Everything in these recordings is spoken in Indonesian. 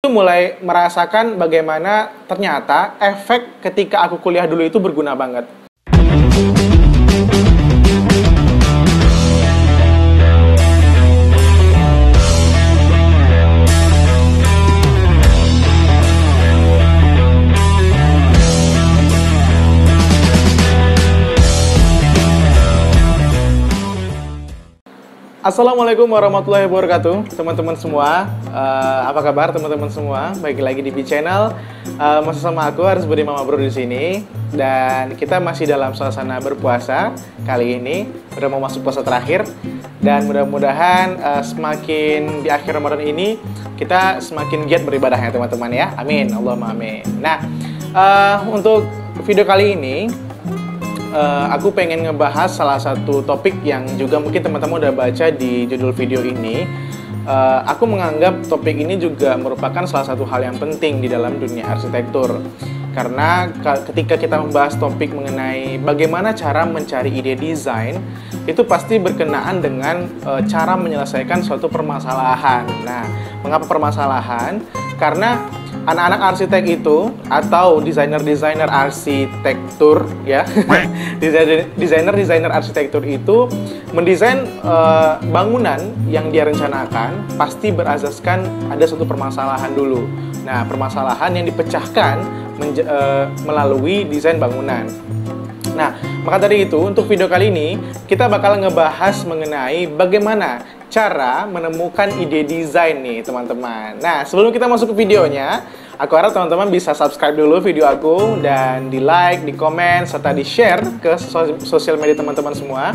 tuh mulai merasakan bagaimana ternyata efek ketika aku kuliah dulu itu berguna banget. Assalamualaikum warahmatullahi wabarakatuh, teman-teman semua. Apa kabar teman-teman semua? Baik lagi di B-Channel. Masih sama aku Harus Budi Mama Bro di sini, dan kita masih dalam suasana berpuasa kali ini. Udah mau masuk puasa terakhir, dan mudah-mudahan semakin di akhir Ramadan ini kita semakin giat beribadah ya teman-teman ya. Amin, Allahumma amin. Nah, untuk video kali ini aku pengen ngebahas salah satu topik yang juga mungkin teman-teman udah baca di judul video ini. Aku menganggap topik ini juga merupakan salah satu hal yang penting di dalam dunia arsitektur. Karena ketika kita membahas topik mengenai bagaimana cara mencari ide desain, itu pasti berkenaan dengan cara menyelesaikan suatu permasalahan. Nah, mengapa permasalahan? Karena anak-anak arsitek itu atau desainer arsitektur ya, desainer arsitektur itu mendesain bangunan yang dia rencanakan pasti berasaskan ada suatu permasalahan dulu. Nah, permasalahan yang dipecahkan melalui desain bangunan. Nah, maka dari itu untuk video kali ini kita bakal ngebahas mengenai bagaimana cara menemukan ide desain nih teman-teman. Nah, sebelum kita masuk ke videonya, aku harap teman-teman bisa subscribe dulu video aku, dan di like, di komen, serta di share ke sosial media teman-teman semua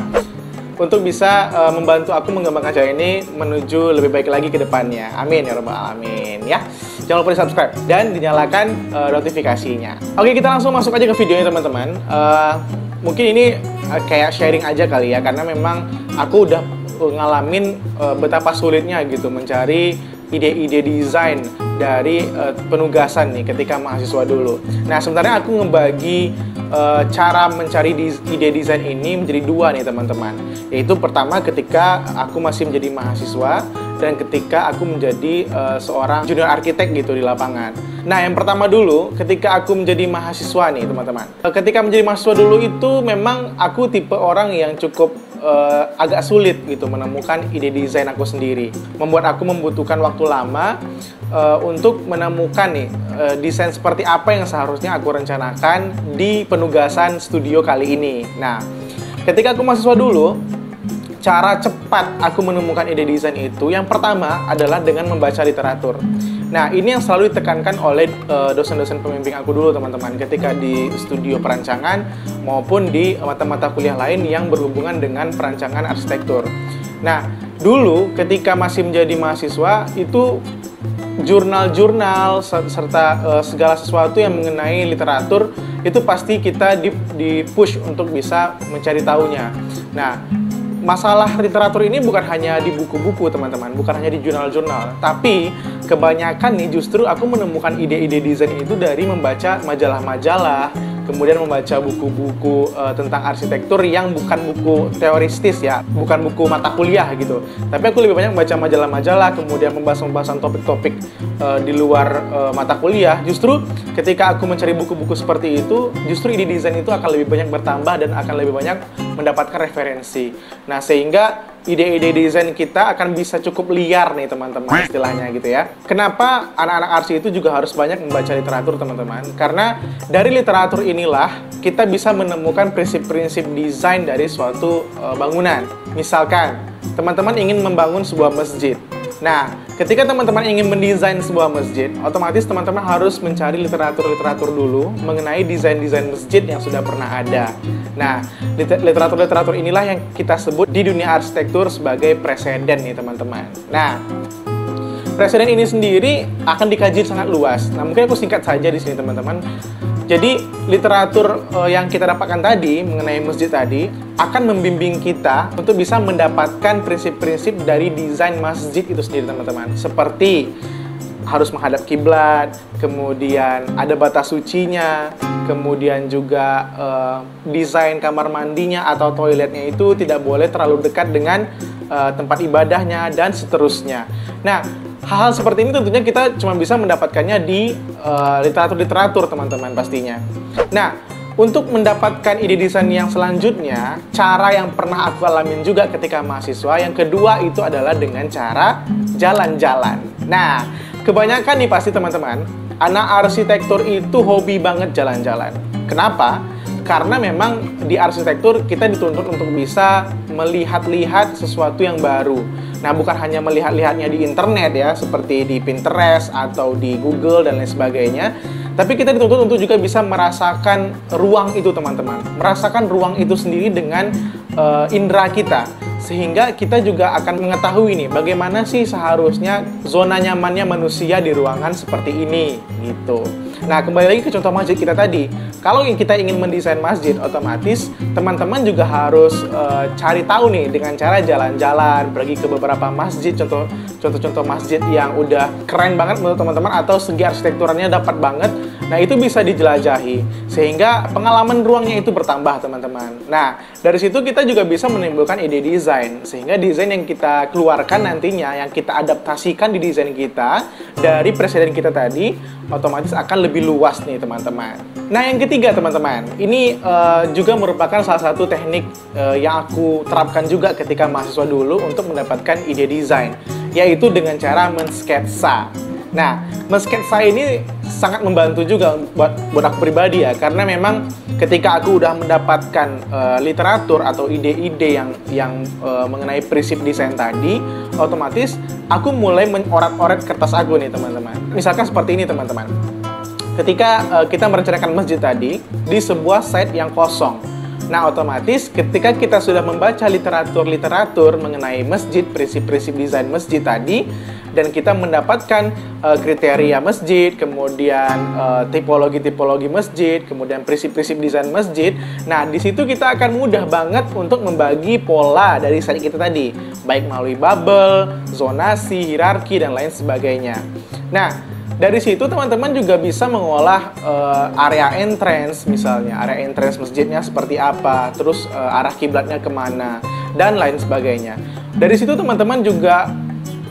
untuk bisa membantu aku mengembangkan channel ini menuju lebih baik lagi ke depannya. Amin ya rabbal alamin ya. Jangan lupa di subscribe dan dinyalakan notifikasinya. Oke, kita langsung masuk aja ke videonya teman-teman. Mungkin ini kayak sharing aja kali ya, karena memang aku udah ngalamin betapa sulitnya gitu mencari ide-ide desain dari penugasan nih ketika mahasiswa dulu. Nah, sebenarnya aku ngebagi cara mencari ide desain ini menjadi dua nih teman-teman. Yaitu pertama ketika aku masih menjadi mahasiswa, dan ketika aku menjadi seorang junior arsitek gitu di lapangan. Nah, yang pertama dulu ketika aku menjadi mahasiswa nih teman-teman. Ketika menjadi mahasiswa dulu itu memang aku tipe orang yang cukup agak sulit gitu menemukan ide desain aku sendiri. Membuat aku membutuhkan waktu lama untuk menemukan nih desain seperti apa yang seharusnya aku rencanakan di penugasan studio kali ini. Nah, ketika aku mahasiswa dulu, cara cepat aku menemukan ide desain itu yang pertama adalah dengan membaca literatur. Nah, ini yang selalu ditekankan oleh dosen-dosen pembimbing aku dulu teman-teman, ketika di studio perancangan maupun di mata-mata kuliah lain yang berhubungan dengan perancangan arsitektur. Nah, dulu ketika masih menjadi mahasiswa itu jurnal-jurnal serta segala sesuatu yang mengenai literatur itu pasti kita di push untuk bisa mencari tahunya. Nah, masalah literatur ini bukan hanya di buku-buku teman-teman, bukan hanya di jurnal-jurnal, tapi kebanyakan nih justru aku menemukan ide-ide desain itu dari membaca majalah-majalah, kemudian membaca buku-buku tentang arsitektur yang bukan buku teoristis ya, bukan buku mata kuliah gitu. Tapi aku lebih banyak membaca majalah-majalah, kemudian pembahasan topik-topik di luar mata kuliah. Justru ketika aku mencari buku-buku seperti itu, justru ide desain itu akan lebih banyak bertambah dan akan lebih banyak mendapatkan referensi. Nah, sehingga ide-ide desain kita akan bisa cukup liar nih teman-teman istilahnya gitu ya. Kenapa anak-anak arsi itu juga harus banyak membaca literatur teman-teman? Karena dari literatur inilah kita bisa menemukan prinsip-prinsip desain dari suatu bangunan. Misalkan teman-teman ingin membangun sebuah masjid. Nah, ketika teman-teman ingin mendesain sebuah masjid, otomatis teman-teman harus mencari literatur-literatur dulu mengenai desain-desain masjid yang sudah pernah ada. Nah, literatur-literatur inilah yang kita sebut di dunia arsitektur sebagai preseden nih teman-teman. Nah, preseden ini sendiri akan dikaji sangat luas. Nah, mungkin aku singkat saja di sini teman-teman. Jadi, literatur yang kita dapatkan tadi mengenai masjid tadi akan membimbing kita untuk bisa mendapatkan prinsip-prinsip dari desain masjid itu sendiri teman-teman. Seperti harus menghadap kiblat, kemudian ada batas sucinya, kemudian juga desain kamar mandinya atau toiletnya itu tidak boleh terlalu dekat dengan tempat ibadahnya, dan seterusnya. Nah, hal-hal seperti ini tentunya kita cuma bisa mendapatkannya di literatur-literatur teman-teman pastinya. Nah, untuk mendapatkan ide desain yang selanjutnya, cara yang pernah aku alamin juga ketika mahasiswa, yang kedua itu adalah dengan cara jalan-jalan. Nah, kebanyakan nih pasti teman-teman, anak arsitektur itu hobi banget jalan-jalan. Kenapa? Karena memang di arsitektur kita dituntut untuk bisa melihat-lihat sesuatu yang baru. Nah, bukan hanya melihat-lihatnya di internet ya, seperti di Pinterest atau di Google dan lain sebagainya, tapi kita dituntut untuk juga bisa merasakan ruang itu teman-teman. Merasakan ruang itu sendiri dengan indera kita. Sehingga kita juga akan mengetahui nih bagaimana sih seharusnya zona nyamannya manusia di ruangan seperti ini gitu. Nah, kembali lagi ke contoh masjid kita tadi. Kalau kita ingin mendesain masjid, otomatis teman-teman juga harus cari tahu nih dengan cara jalan-jalan, pergi ke beberapa masjid, contoh-contoh masjid yang udah keren banget menurut teman-teman atau segi arsitekturnya dapat banget. Nah, itu bisa dijelajahi sehingga pengalaman ruangnya itu bertambah teman-teman. Nah, dari situ kita juga bisa menimbulkan ide desain, sehingga desain yang kita keluarkan nantinya, yang kita adaptasikan di desain kita dari presiden kita tadi, otomatis akan lebih luas nih teman-teman. Nah, yang ketiga teman-teman, ini juga merupakan salah satu teknik yang aku terapkan juga ketika mahasiswa dulu untuk mendapatkan ide desain, yaitu dengan cara mensketsa. Nah, mensketsa ini sangat membantu juga buat aku pribadi ya, karena memang ketika aku udah mendapatkan literatur atau ide-ide yang mengenai prinsip desain tadi, otomatis aku mulai mengoret-oret kertas aku nih teman-teman. Misalkan seperti ini teman-teman. Ketika kita merencanakan masjid tadi di sebuah site yang kosong. Nah, otomatis ketika kita sudah membaca literatur mengenai masjid, prinsip-prinsip desain masjid tadi, dan kita mendapatkan kriteria masjid, kemudian tipologi-tipologi masjid, kemudian prinsip-prinsip desain masjid. Nah, di situ kita akan mudah banget untuk membagi pola dari site kita tadi, baik melalui bubble, zonasi, hierarki, dan lain sebagainya. Nah, dari situ teman-teman juga bisa mengolah area entrance, misalnya area entrance masjidnya seperti apa, terus arah kiblatnya kemana, dan lain sebagainya. Dari situ teman-teman juga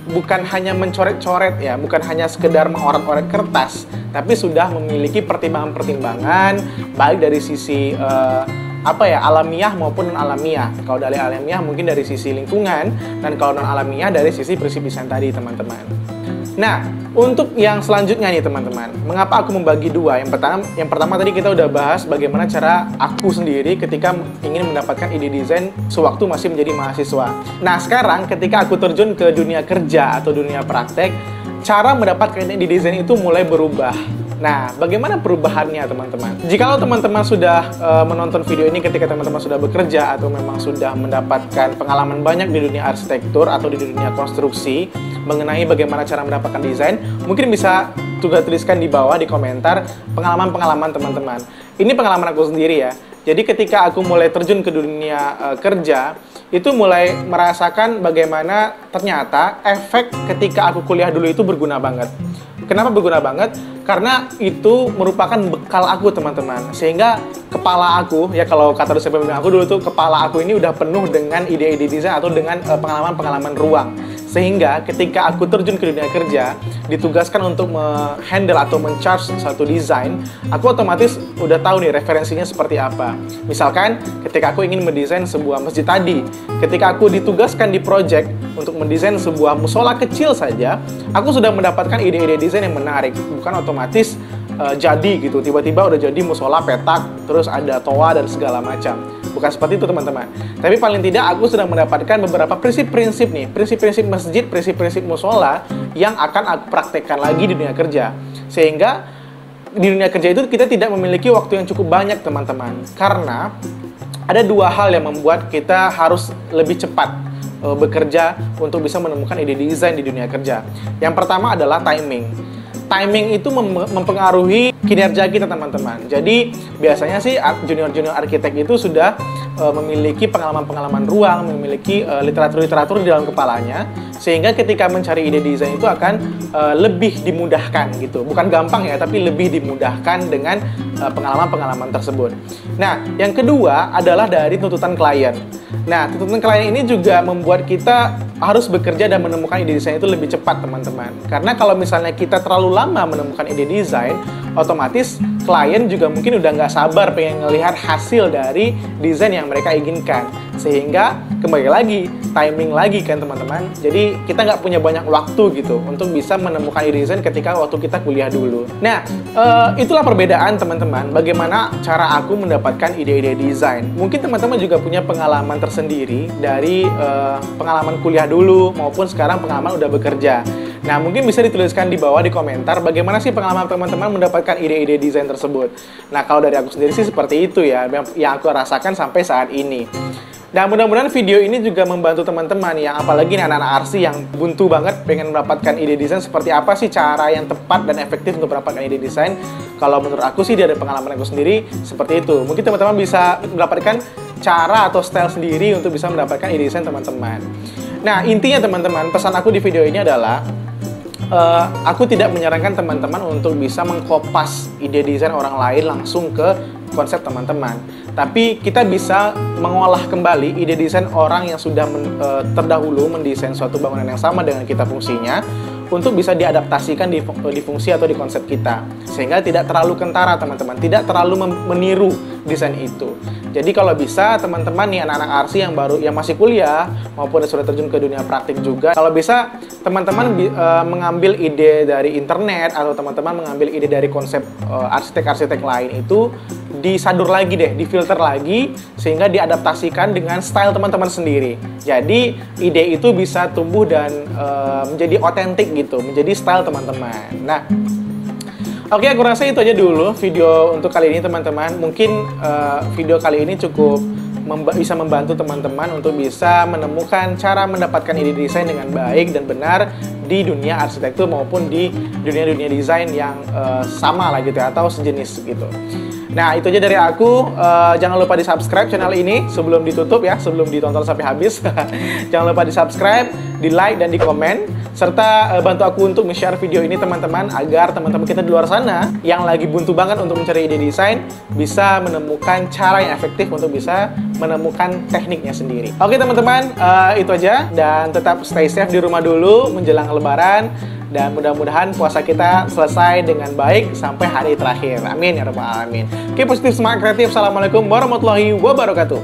bukan hanya mencoret-coret ya, bukan hanya sekedar mengoret-oret kertas, tapi sudah memiliki pertimbangan-pertimbangan baik dari sisi alamiah maupun non alamiah. Kalau dari alamiah mungkin dari sisi lingkungan, dan kalau non alamiah dari sisi prinsip desain tadi teman-teman. Nah, untuk yang selanjutnya nih teman-teman, mengapa aku membagi dua? Yang pertama tadi kita udah bahas bagaimana cara aku sendiri ketika ingin mendapatkan ide desain sewaktu masih menjadi mahasiswa. Nah, sekarang ketika aku terjun ke dunia kerja atau dunia praktek, cara mendapatkan ide desain itu mulai berubah. Nah, bagaimana perubahannya teman-teman? Jikalau teman-teman sudah menonton video ini ketika teman-teman sudah bekerja atau memang sudah mendapatkan pengalaman banyak di dunia arsitektur atau di dunia konstruksi mengenai bagaimana cara mendapatkan desain, mungkin bisa juga tuliskan di bawah di komentar pengalaman-pengalaman teman-teman. Ini pengalaman aku sendiri ya. Jadi ketika aku mulai terjun ke dunia kerja, itu mulai merasakan bagaimana ternyata efek ketika aku kuliah dulu itu berguna banget. Kenapa berguna banget? Karena itu merupakan bekal aku teman-teman. Sehingga kepala aku, ya kalau kata dosen pembimbing aku dulu tuh, kepala aku ini udah penuh dengan ide-ide desain atau dengan pengalaman-pengalaman ruang. Sehingga ketika aku terjun ke dunia kerja, ditugaskan untuk menghandle atau men-charge satu desain, aku otomatis udah tahu nih referensinya seperti apa. Misalkan ketika aku ingin mendesain sebuah masjid tadi, ketika aku ditugaskan di project untuk mendesain sebuah musola kecil saja, aku sudah mendapatkan ide-ide desain yang menarik. Bukan otomatis jadi gitu, tiba-tiba udah jadi musola petak, terus ada toa dan segala macam. Bukan seperti itu teman-teman. Tapi paling tidak aku sudah mendapatkan beberapa prinsip-prinsip nih, prinsip-prinsip masjid, prinsip-prinsip musola yang akan aku praktekkan lagi di dunia kerja. Sehingga di dunia kerja itu kita tidak memiliki waktu yang cukup banyak teman-teman. Karena ada dua hal yang membuat kita harus lebih cepat bekerja untuk bisa menemukan ide desain di dunia kerja. Yang pertama adalah timing. Timing itu mempengaruhi kinerja kita teman-teman. Jadi biasanya sih junior-junior arsitek itu sudah memiliki pengalaman-pengalaman ruang, memiliki literatur-literatur di dalam kepalanya, sehingga ketika mencari ide desain itu akan lebih dimudahkan gitu. Bukan gampang ya, tapi lebih dimudahkan dengan pengalaman-pengalaman tersebut. Nah, yang kedua adalah dari tuntutan klien. Nah, tuntutan klien ini juga membuat kita harus bekerja dan menemukan ide desain itu lebih cepat, teman-teman. Karena kalau misalnya kita terlalu lama menemukan ide desain, otomatis klien juga mungkin udah nggak sabar pengen ngelihat hasil dari desain yang mereka inginkan. Sehingga kembali lagi, timing lagi kan teman-teman. Jadi kita nggak punya banyak waktu gitu untuk bisa menemukan ide desain ketika waktu kita kuliah dulu. Nah, itulah perbedaan teman-teman. Bagaimana cara aku mendapatkan ide-ide desain. Mungkin teman-teman juga punya pengalaman tersendiri dari pengalaman kuliah dulu maupun sekarang pengalaman udah bekerja. Nah, mungkin bisa dituliskan di bawah di komentar bagaimana sih pengalaman teman-teman mendapatkan ide-ide desain tersebut. Nah, kalau dari aku sendiri sih seperti itu ya, yang aku rasakan sampai saat ini. Dan mudah-mudahan video ini juga membantu teman-teman yang apalagi anak-anak arsi yang buntu banget pengen mendapatkan ide desain, seperti apa sih cara yang tepat dan efektif untuk mendapatkan ide desain. Kalau menurut aku sih dari pengalaman aku sendiri seperti itu. Mungkin teman-teman bisa mendapatkan cara atau style sendiri untuk bisa mendapatkan ide desain teman-teman. Nah, intinya teman-teman, pesan aku di video ini adalah aku tidak menyarankan teman-teman untuk bisa mengkopas ide desain orang lain langsung ke konsep teman-teman. Tapi kita bisa mengolah kembali ide desain orang yang sudah terdahulu mendesain suatu bangunan yang sama dengan kita fungsinya untuk bisa diadaptasikan di fungsi atau di konsep kita. Sehingga tidak terlalu kentara teman-teman, tidak terlalu meniru desain itu. Jadi kalau bisa teman-teman nih anak-anak arsi yang masih kuliah maupun yang sudah terjun ke dunia praktik juga, kalau bisa teman-teman mengambil ide dari internet atau teman-teman mengambil ide dari konsep arsitek-arsitek lain itu disadur lagi deh, difilter lagi sehingga diadaptasikan dengan style teman-teman sendiri. Jadi ide itu bisa tumbuh dan menjadi otentik gitu, menjadi style teman-teman. Nah, oke, aku rasa itu aja dulu video untuk kali ini teman-teman. Mungkin video kali ini cukup bisa membantu teman-teman untuk bisa menemukan cara mendapatkan ide desain dengan baik dan benar di dunia arsitektur maupun di dunia-dunia desain yang sama lah gitu ya, atau sejenis gitu. Nah, itu aja dari aku. Jangan lupa di subscribe channel ini sebelum ditutup ya, sebelum ditonton sampai habis. Jangan lupa di subscribe, di like, dan di komen. Serta bantu aku untuk share video ini teman-teman, agar teman-teman kita di luar sana yang lagi buntu banget untuk mencari ide desain bisa menemukan cara yang efektif untuk bisa menemukan tekniknya sendiri. Oke teman-teman, itu aja. Dan tetap stay safe di rumah dulu menjelang Lebaran. Dan mudah-mudahan puasa kita selesai dengan baik sampai hari terakhir. Amin ya rabbal alamin. Oke, positif, semangat kreatif. Assalamualaikum warahmatullahi wabarakatuh.